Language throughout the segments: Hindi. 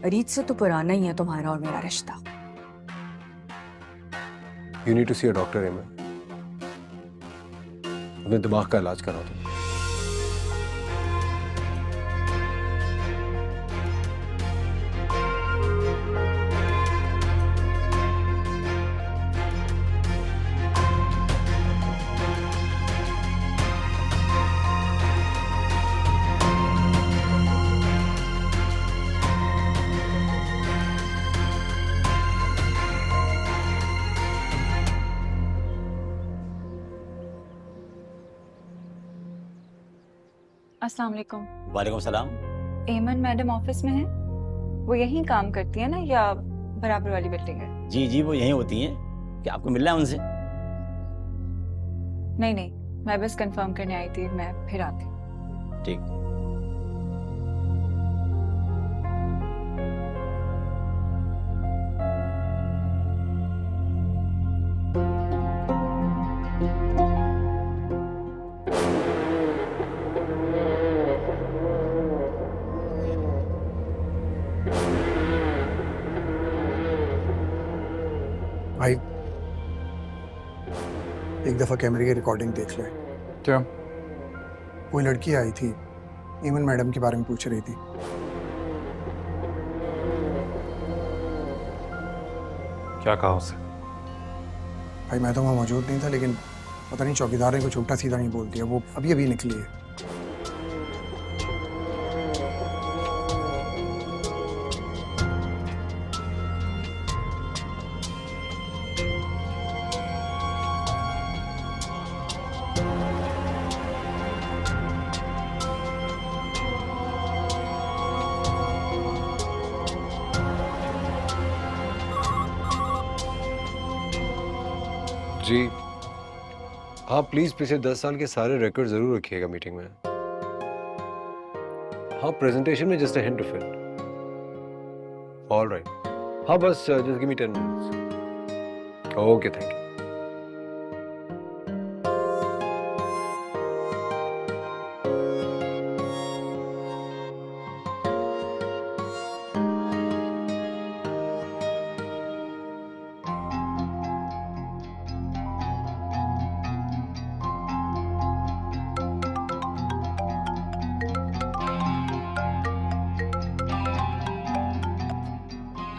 रीत से तो पुराना ही है तुम्हारा और मेरा रिश्ता। You need to see a doctor, Eamon. अपने दिमाग का इलाज कराओ तुम। अस्सलाम वालेकुम। वालेकुम सलाम। एमन मैडम ऑफिस में है? वो यहीं काम करती है ना या बराबर वाली बिल्डिंग है? जी जी, वो यहीं होती हैं। क्या आपको मिलना है उनसे? नहीं नहीं, मैं बस कंफर्म करने आई थी, मैं फिर आती। ठीक। भाई एक दफा कैमरे की रिकॉर्डिंग देख ले। क्या? कोई लड़की आई थी, ईमन मैडम के बारे में पूछ रही थी। क्या कहा उसे? भाई मैं तो वहाँ मौजूद नहीं था, लेकिन पता नहीं चौकीदार ने कुछ उल्टा सीधा नहीं बोल दिया। वो अभी अभी निकली है। जी हाँ, प्लीज पिछले 10 साल के सारे रिकॉर्ड जरूर रखिएगा मीटिंग में। हाँ, प्रेजेंटेशन में just a hint of it. Alright, हाँ बस just give me 10 minutes. Okay, thank you.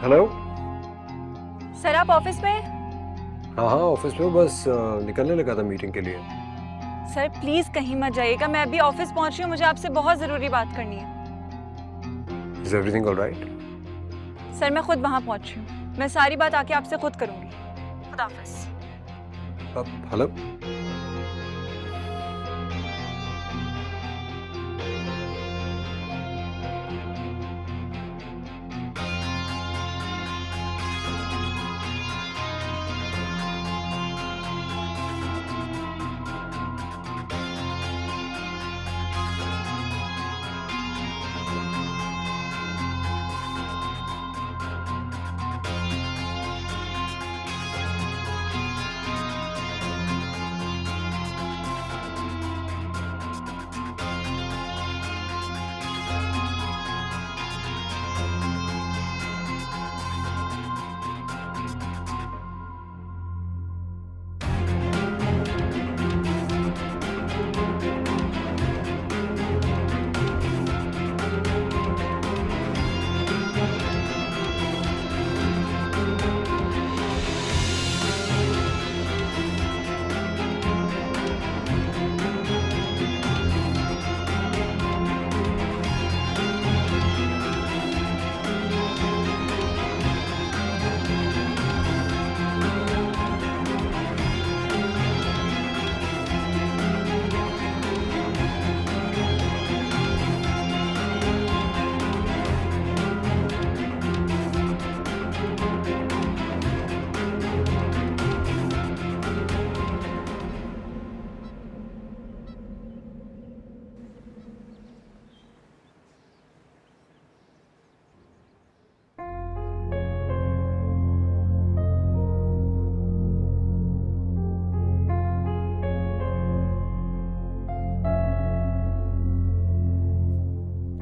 Hello. Sir आप ऑफिस में? हाँ हाँ, ऑफिस में बस निकलने लगा था मीटिंग के लिए। सर प्लीज कहीं मत जाइएगा, मैं अभी ऑफिस पहुंच रही हूँ, मुझे आपसे बहुत जरूरी बात करनी है। Is everything alright? सर मैं खुद वहां पहुंच रही हूँ, मैं सारी बात आके आपसे खुद करूंगी। खुदा हाफिज। हेलो।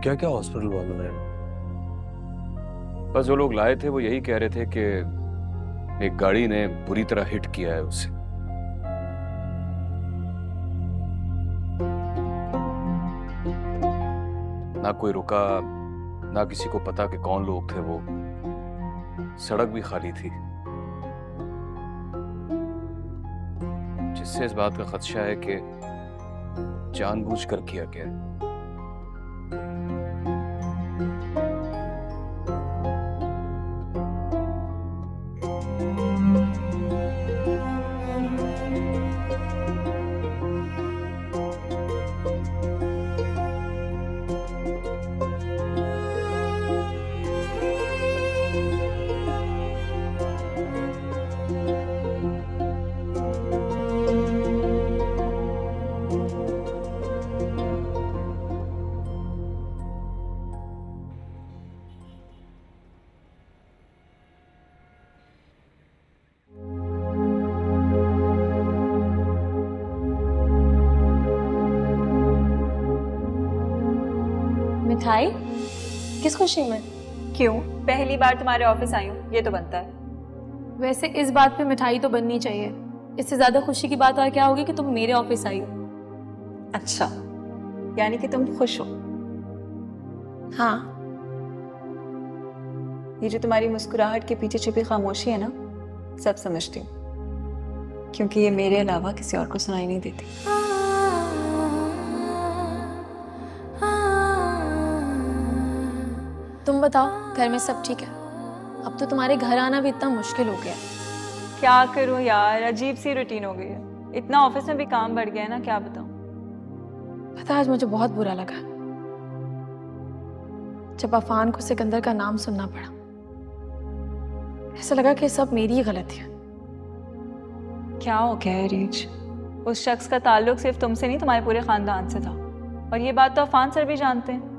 क्या क्या हॉस्पिटल वालों ने बस जो लोग लाए थे वो यही कह रहे थे कि एक गाड़ी ने बुरी तरह हिट किया है उसे। ना कोई रुका, ना किसी को पता कि कौन लोग थे वो। सड़क भी खाली थी, जिससे इस बात का खदशा है कि जानबूझकर किया गया है। मिठाई? किस खुशी में? क्यों? पहली बार तुम्हारे ऑफिस आई हूँ, ये तो बनता है। वैसे इस बात पे मिठाई तो बननी चाहिए। इससे ज्यादा खुशी की बात और क्या होगी कि तुम मेरे ऑफिस आई हो। अच्छा, यानी कि तुम खुश हो? हाँ। ये जो तुम्हारी मुस्कुराहट के पीछे छिपी खामोशी है ना, सब समझती हूँ, क्योंकि ये मेरे अलावा किसी और को सुनाई नहीं देती। तुम बताओ, घर में सब ठीक है? अब तो तुम्हारे घर आना भी इतना मुश्किल हो गया। क्या करूँ यार, अजीब सी रूटीन हो गई है। इतना ऑफिस में भी काम बढ़ गया है ना, क्या बताऊँ। पता है, आज मुझे बहुत बुरा लगा जब अफान को सिकंदर का नाम सुनना पड़ा। ऐसा लगा कि सब मेरी ही गलती है। क्या हो गया है रीच? उस शख्स का ताल्लुक सिर्फ तुमसे नहीं, तुम्हारे पूरे खानदान से था, और ये बात तो अफान सर भी जानते हैं।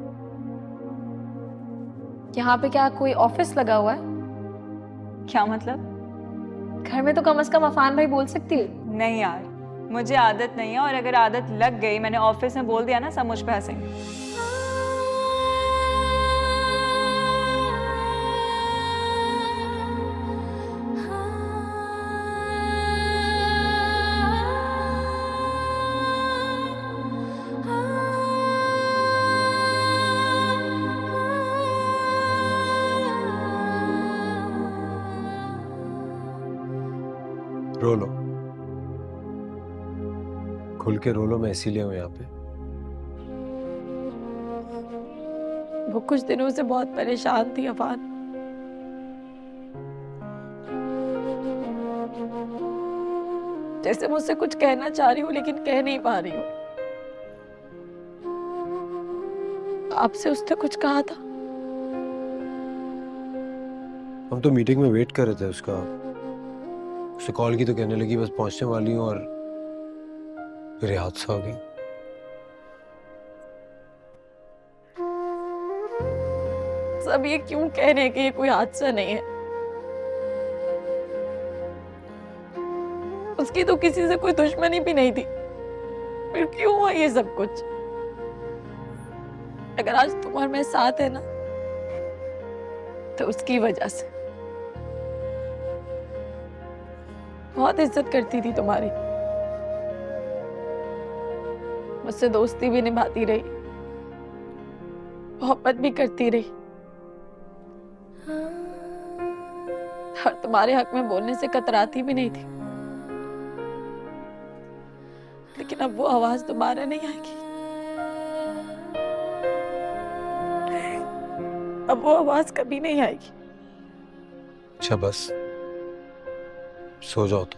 यहाँ पे क्या कोई ऑफिस लगा हुआ है? क्या मतलब? घर में तो कम से कम अफान भाई बोल सकती है। नहीं यार, मुझे आदत नहीं है, और अगर आदत लग गई, मैंने ऑफिस में बोल दिया ना, सब मुझ पे हंसेंगे। रो लो, खुल के रो लो। मैं इसीलिए हूं यहाँ पे। वो कुछ दिनों से बहुत परेशान थी अफान। जैसे मुझसे कुछ कहना चाह रही हूँ लेकिन कह नहीं पा रही हूँ। आपसे उसने कुछ कहा था? हम तो मीटिंग में वेट कर रहे थे उसका। उसे कॉल की तो कहने लगी बस पहुंचने वाली हूँ, और फिर ये हादसा हो गया। सब ये क्यों कह रहे हैं कि ये कोई हादसा नहीं है? उसकी तो किसी से कोई दुश्मनी भी नहीं थी, फिर क्यों हुआ ये सब कुछ? अगर आज तुम और मैं साथ है ना, तो उसकी वजह से। बहुत इज्जत करती थी तुम्हारी, मुझसे दोस्ती भी निभाती रही, मोहब्बत भी करती रही, और तुम्हारे हक में बोलने से कतराती भी नहीं थी। लेकिन अब वो आवाज दोबारा नहीं आएगी। अब वो आवाज कभी नहीं आएगी। अच्छा बस सो जाओ तो।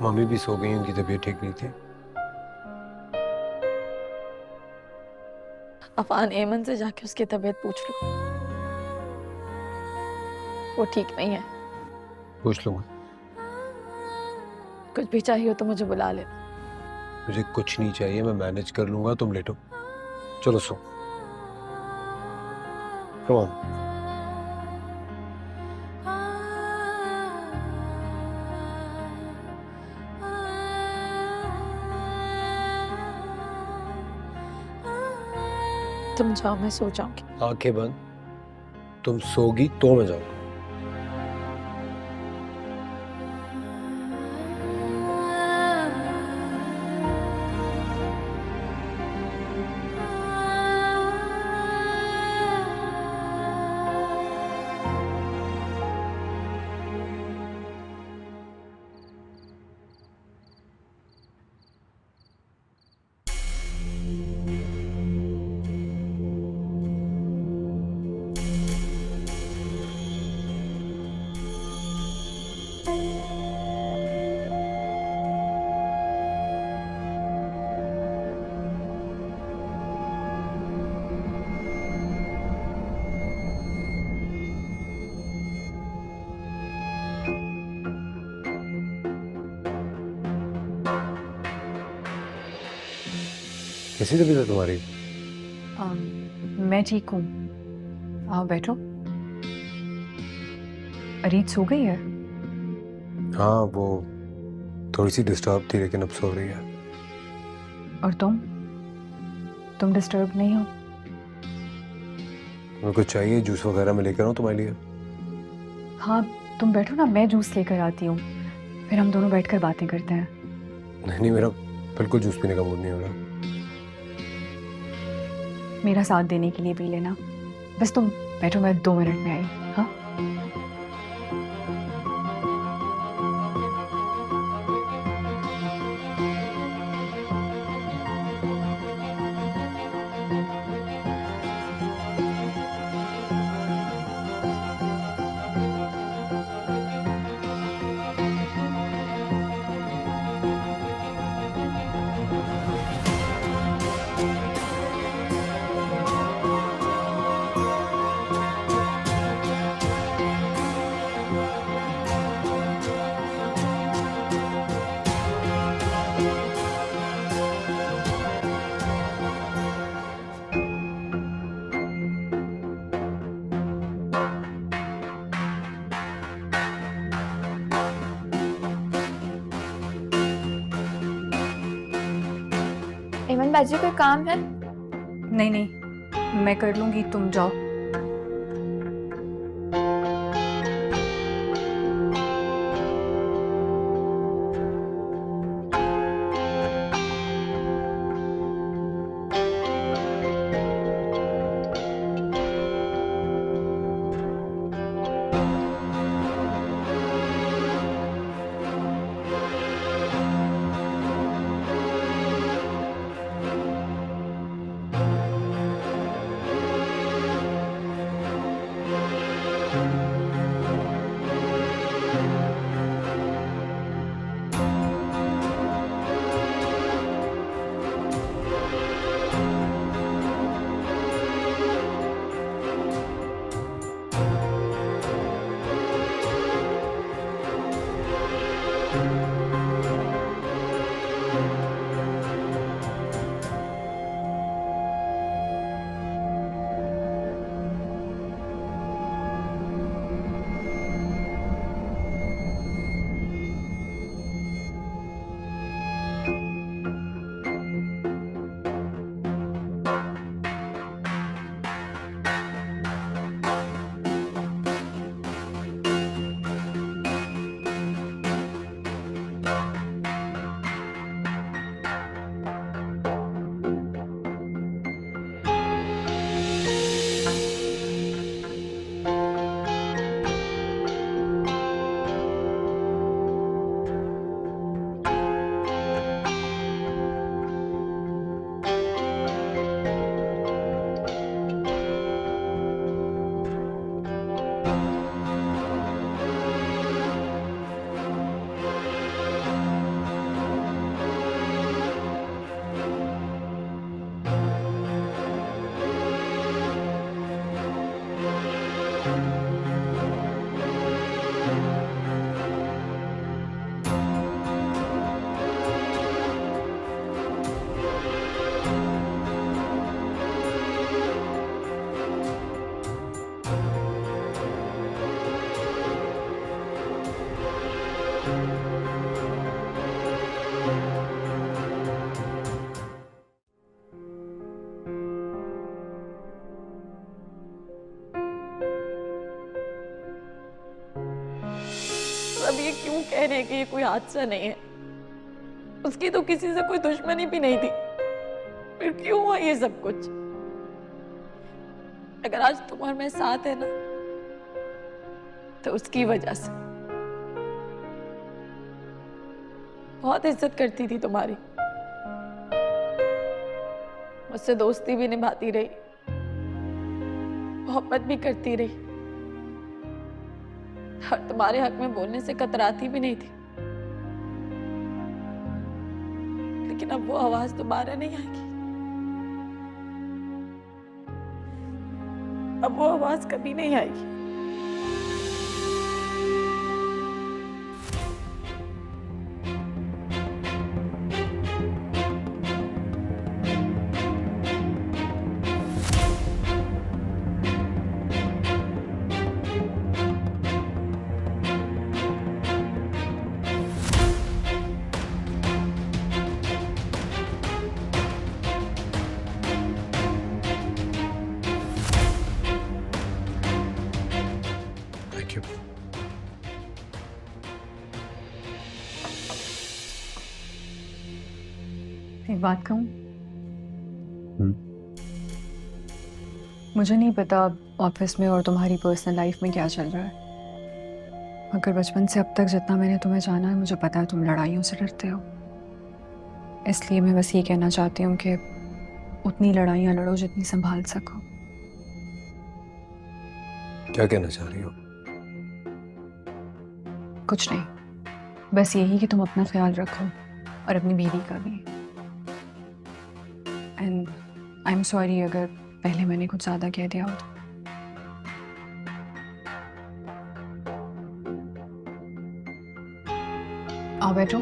मम्मी भी सो गई, उनकी तबीयत ठीक नहीं थी। अफान, एमन से जाके उसकी तबीयत पूछ लो, वो ठीक नहीं है। पूछ लूंगा। कुछ भी चाहिए हो तो मुझे बुला लेना। मुझे कुछ नहीं चाहिए, मैं मैनेज कर लूंगा। तुम लेटो, चलो सो। Come on. तुम जाओ, मैं सो जाऊंगी। आंखें बंद, तुम सोगी तो मैं जाऊंगा। कैसी तबीयत है तुम्हारी? मैं ठीक हूँ। आओ बैठो। अरीज सो गई है? हाँ, वो थोड़ी सी डिस्टर्ब थी लेकिन अब सो रही है। और तुम डिस्टर्ब नहीं हो? तुम्हें कुछ चाहिए? जूस वगैरह मैं लेकर आऊँ तुम्हारे लिए? हाँ, तुम बैठो ना, मैं जूस लेकर आती हूँ, फिर हम दोनों बैठकर बातें करते हैं। नहीं, मेरा बिल्कुल जूस पीने का मूड नहीं हो रहा। मेरा साथ देने के लिए पी लेना। बस तुम बैठो, मैं 2 मिनट में आई। हाँ, एमन बाजी कोई काम है? नहीं नहीं, मैं कर लूँगी, तुम जाओ। क्यों कह रहे हैं कि ये कोई हादसा नहीं है? उसकी तो किसी से कोई दुश्मनी भी नहीं थी, फिर क्यों हुआ ये सब कुछ? अगर आज तुम और मैं साथ है ना, तो उसकी वजह से। बहुत इज्जत करती थी तुम्हारी, मुझसे दोस्ती भी निभाती रही, मोहब्बत भी करती रही, और तुम्हारे हक में बोलने से कतराती भी नहीं थी। लेकिन अब वो आवाज दोबारा नहीं आएगी। अब वो आवाज कभी नहीं आएगी। Thank you. एक बात कहूँ, मुझे नहीं पता ऑफिस में और तुम्हारी पर्सनल लाइफ में क्या चल रहा है, मगर बचपन से अब तक जितना मैंने तुम्हें जाना है, मुझे पता है तुम लड़ाइयों से डरते हो। इसलिए मैं बस ये कहना चाहती हूँ कि उतनी लड़ाइयाँ लड़ो जितनी संभाल सको। क्या कहना चाह रही हो? कुछ नहीं, बस यही कि तुम अपना ख्याल रखो और अपनी बीवी का भी। एंड आई एम सॉरी अगर पहले मैंने कुछ ज़्यादा कह दिया हो तो। आओ बैठो।